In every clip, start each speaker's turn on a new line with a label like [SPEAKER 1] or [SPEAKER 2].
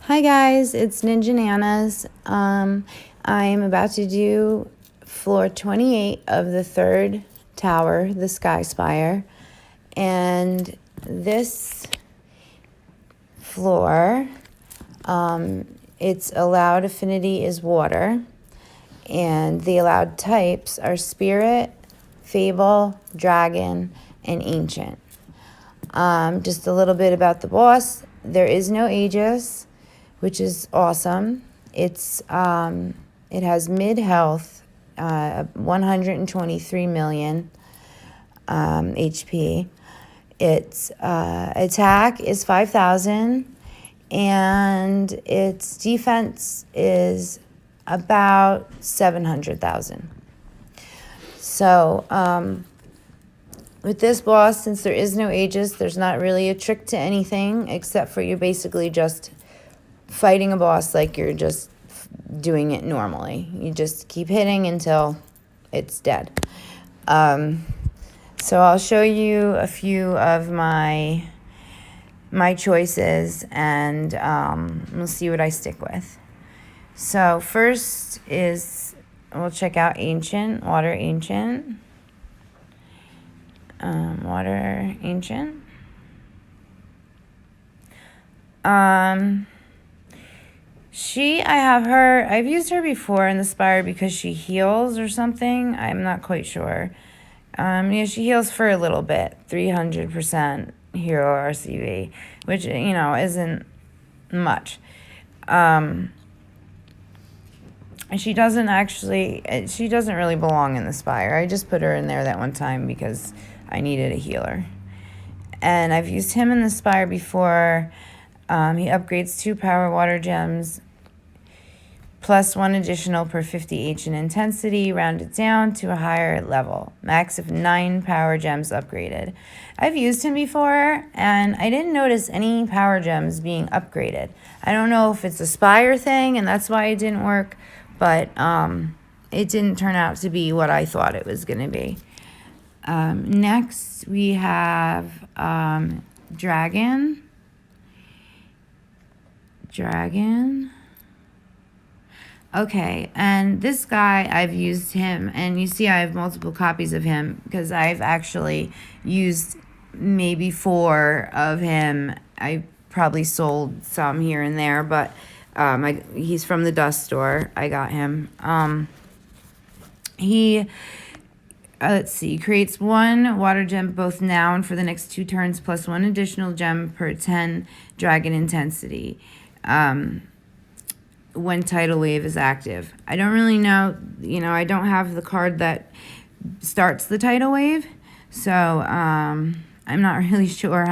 [SPEAKER 1] Hi guys, it's Ninja Nanas. I am about to do floor 28 of the third tower, the Sky Spire. And this floor, its allowed affinity is water. And the allowed types are spirit, fable, dragon, and ancient. Just a little bit about the boss. There is no AEGIS, which is awesome. It has mid health, 123 million HP. Its attack is 5,000, and its defense is about 700,000. So with this boss, since there is no AEGIS, there's not really a trick to anything except for you're basically just fighting a boss like you're just doing it normally. You just keep hitting until it's dead. So I'll show you a few of my choices, and we'll see what I stick with. So first is, we'll check out Ancient, Water Ancient. Water Ancient. I've used her before in the Spire because she heals or something. I'm not quite sure. Yeah, she heals for a little bit, 300% hero RCV, which, isn't much. She doesn't really belong in the Spire. I just put her in there that one time because I needed a healer. And I've used him in the Spire before. He upgrades 2 power water gems, plus 1 additional per 50 ancient intensity, rounded down to a higher level. Max of 9 power gems upgraded. I've used him before, and I didn't notice any power gems being upgraded. I don't know if it's a Spire thing, and that's why it didn't work, but it didn't turn out to be what I thought it was going to be. Next, we have Dragon. Okay, and this guy, I've used him, and you see I have multiple copies of him because I've actually used maybe 4 of him. I probably sold some here and there, but he's from the dust store. I got him. Let's see, creates 1 water gem both now and for the next 2 turns, plus 1 additional gem per 10 dragon intensity when tidal wave is active. I don't really know, I don't have the card that starts the tidal wave, so I'm not really sure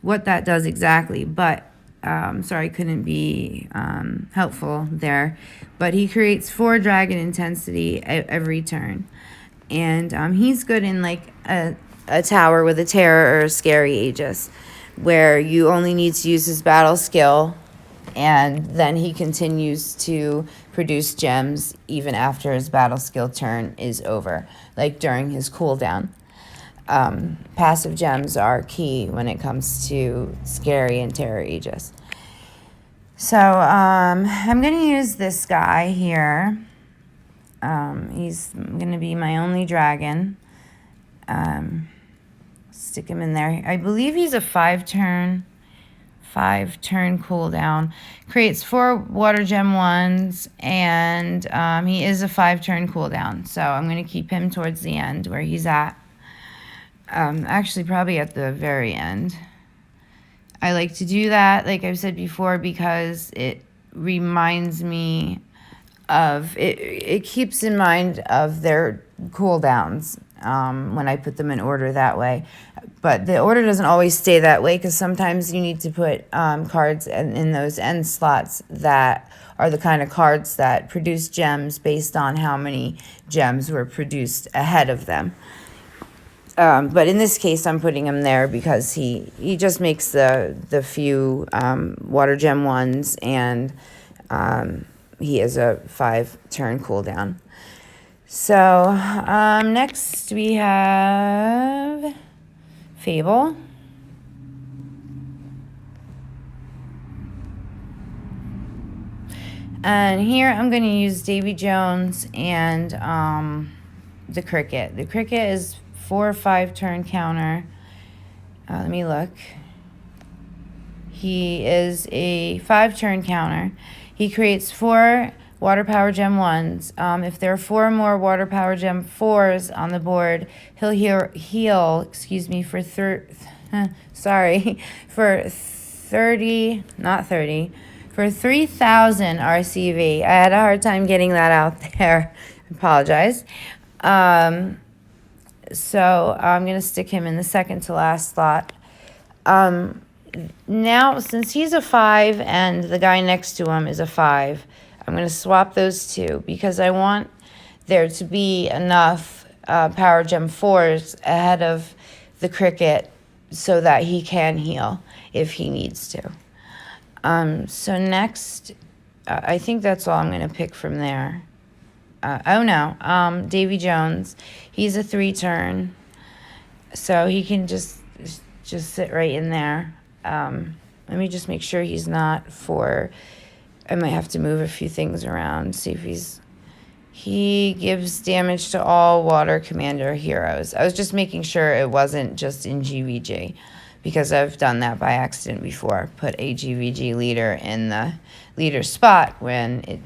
[SPEAKER 1] what that does exactly, but sorry I couldn't be helpful there. But he creates 4 dragon intensity every turn. And he's good in like a tower with a terror or a scary Aegis, where you only need to use his battle skill, and then he continues to produce gems even after his battle skill turn is over, like during his cooldown. Passive gems are key when it comes to scary and terror Aegis. So I'm going to use this guy here. He's going to be my only dragon. Stick him in there. I believe he's a 5-turn cooldown. Creates 4 water gem ones, and he is a 5-turn cooldown. So I'm going to keep him towards the end where he's at. Actually, probably at the very end. I like to do that, like I've said before, because it reminds me of it keeps in mind of their cooldowns when I put them in order that way. But the order doesn't always stay that way, because sometimes you need to put cards in those end slots that are the kind of cards that produce gems based on how many gems were produced ahead of them. But in this case, I'm putting him there because he just makes the few water gem ones, and he is a 5-turn cooldown. So next we have Fable. And here I'm going to use Davy Jones and the Cricket. The Cricket is 4 or 5 turn counter. Let me look. He is a 5 turn counter. He creates 4 water power gem 1s. If there are 4 more water power gem 4s on the board, he'll heal excuse me, for for 30, not 30, for 3,000 RCV. I had a hard time getting that out there. I apologize. So I'm going to stick him in the second to last slot. Now, since he's a 5 and the guy next to him is a 5, I'm going to swap those two because I want there to be enough Power Gem 4s ahead of the Cricket so that he can heal if he needs to. So next, I think that's all I'm going to pick from there. Davy Jones. He's a 3 turn, so he can just sit right in there. Let me just make sure he's not 4. I might have to move a few things around, see if he gives damage to all water commander heroes. I was just making sure it wasn't just in GVG, because I've done that by accident before. Put a GVG leader in the leader spot when it,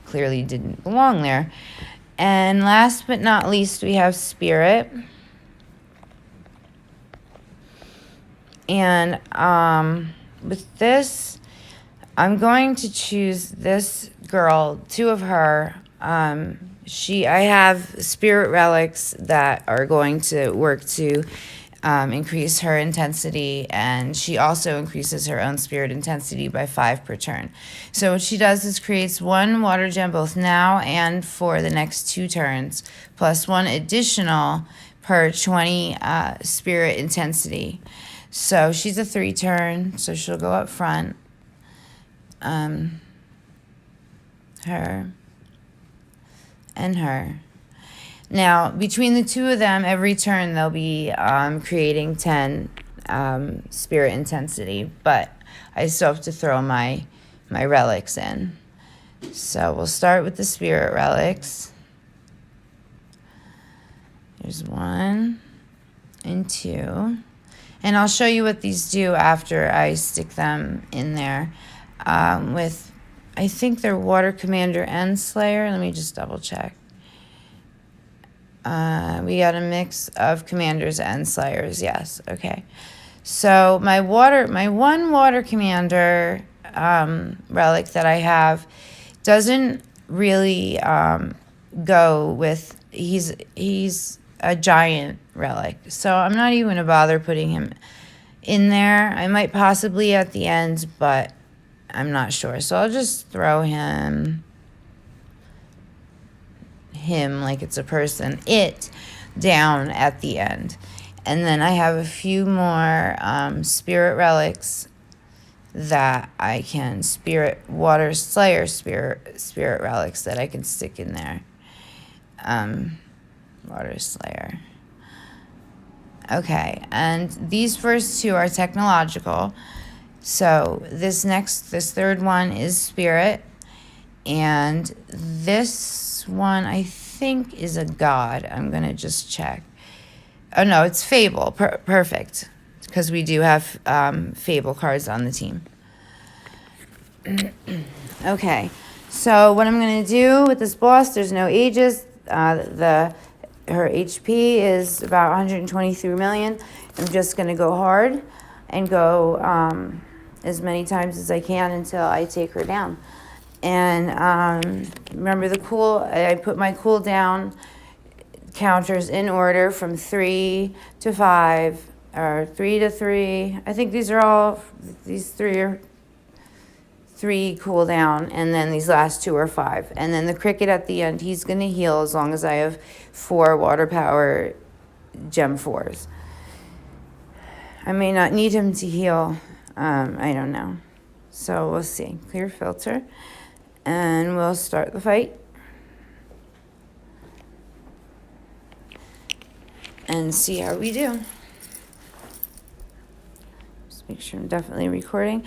[SPEAKER 1] clearly didn't belong there. And last but not least, we have Spirit. And with this, I'm going to choose this girl, 2 of her. I have spirit relics that are going to work to increase her intensity, and she also increases her own spirit intensity by 5 per turn. So what she does is creates 1 water gem both now and for the next 2 turns, plus 1 additional per 20 spirit intensity. So she's a 3 turn, so she'll go up front. Her and her. Now, between the 2 of them, every turn they'll be creating 10 spirit intensity, but I still have to throw my relics in. So we'll start with the spirit relics. There's 1 and 2. And I'll show you what these do after I stick them in there with, I think they're Water Commander and Slayer. Let me just double check. We got a mix of commanders and slayers. Yes. Okay. So my 1 water commander relic that I have doesn't really go with, he's a giant relic. So I'm not even gonna bother putting him in there. I might possibly at the end, but I'm not sure. So I'll just throw him like it's a person, down at the end. And then I have a few more spirit relics that I can water slayer spirit relics that I can stick in there. Water slayer. Okay, and these first 2 are technological. So this 3rd one is spirit, and this one I think is a god. I'm gonna just check. Oh no, it's fable. Perfect, because we do have fable cards on the team. Okay, so what I'm gonna do with this boss, there's no aegis. Her HP is about 123 million. I'm just gonna go hard and go as many times as I can until I take her down. And remember I put my cooldown counters in order from 3 to 5, or 3 to 3. I think these 3 are 3 cooldown, and then these last 2 are 5. And then the Cricket at the end, he's gonna heal as long as I have 4 water power gem 4s. I may not need him to heal. I don't know. So we'll see. Clear filter. And we'll start the fight. And see how we do. Just make sure I'm definitely recording.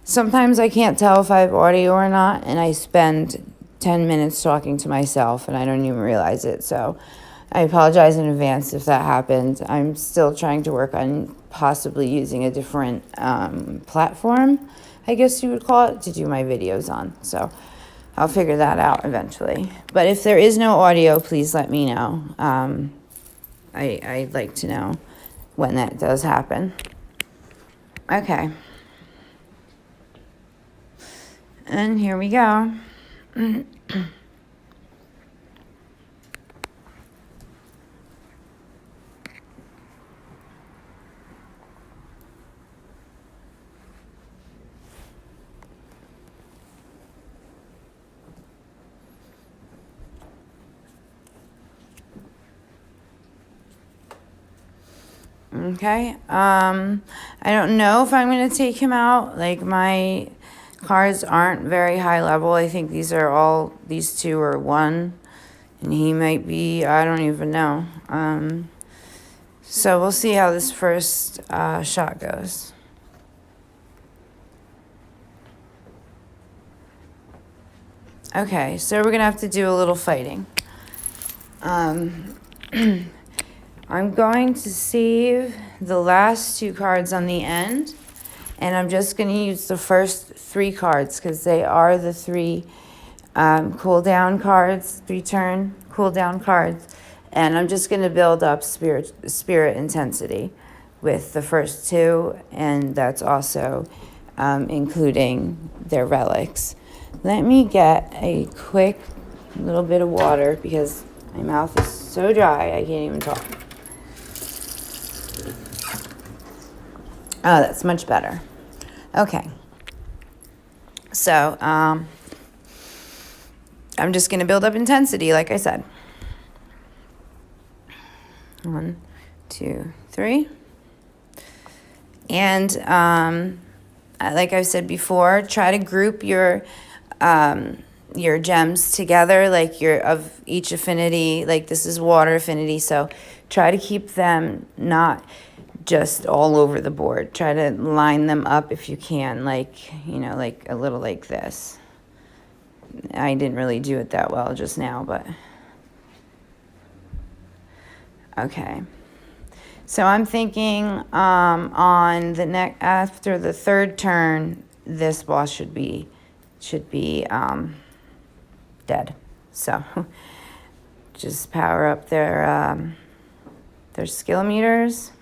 [SPEAKER 1] Sometimes I can't tell if I have audio or not, and I spend 10 minutes talking to myself, and I don't even realize it. So I apologize in advance if that happens. I'm still trying to work on possibly using a different platform, I guess you would call it, to do my videos on. So I'll figure that out eventually. But if there is no audio, please let me know. I'd like to know when that does happen. Okay. And here we go. Okay, I don't know if I'm going to take him out. Like, my cards aren't very high level. I think these two are 1, and he might be, I don't even know. So we'll see how this first shot goes. Okay, so we're going to have to do a little fighting. I'm going to save the last 2 cards on the end, and I'm just going to use the first 3 cards because they are the 3 cooldown cards, 3-turn cooldown cards, and I'm just going to build up spirit intensity with the first 2, and that's also including their relics. Let me get a quick little bit of water because my mouth is so dry I can't even talk. Oh, that's much better. Okay. So, I'm just going to build up intensity, like I said. 1, 2, 3. And, like I've said before, try to group your gems together, like of each affinity. Like, this is water affinity, so try to keep them not just all over the board. Try to line them up if you can, like, like a little like this. I didn't really do it that well just now, but okay. So I'm thinking on the after the 3rd turn, this boss should be dead. So just power up their skill meters.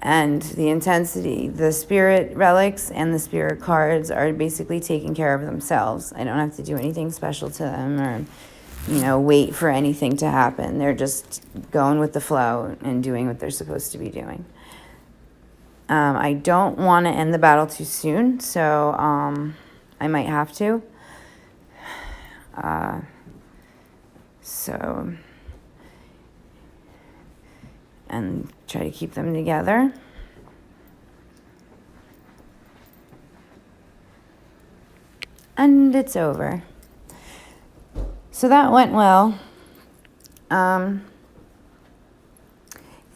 [SPEAKER 1] And the intensity, the spirit relics and the spirit cards are basically taking care of themselves. I don't have to do anything special to them or, wait for anything to happen. They're just going with the flow and doing what they're supposed to be doing. I don't want to end the battle too soon, so I might have to. And try to keep them together. And it's over. So that went well.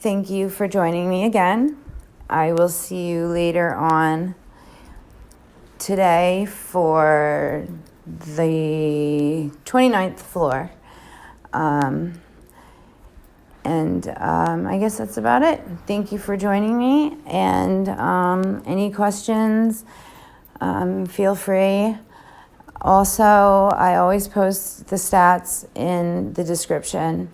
[SPEAKER 1] Thank you for joining me again. I will see you later on today for the 29th floor. I guess that's about it. Thank you for joining me. And any questions, feel free. Also, I always post the stats in the description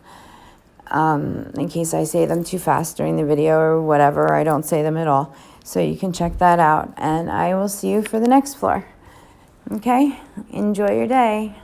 [SPEAKER 1] in case I say them too fast during the video or whatever. I don't say them at all. So you can check that out. And I will see you for the next floor. Okay? Enjoy your day.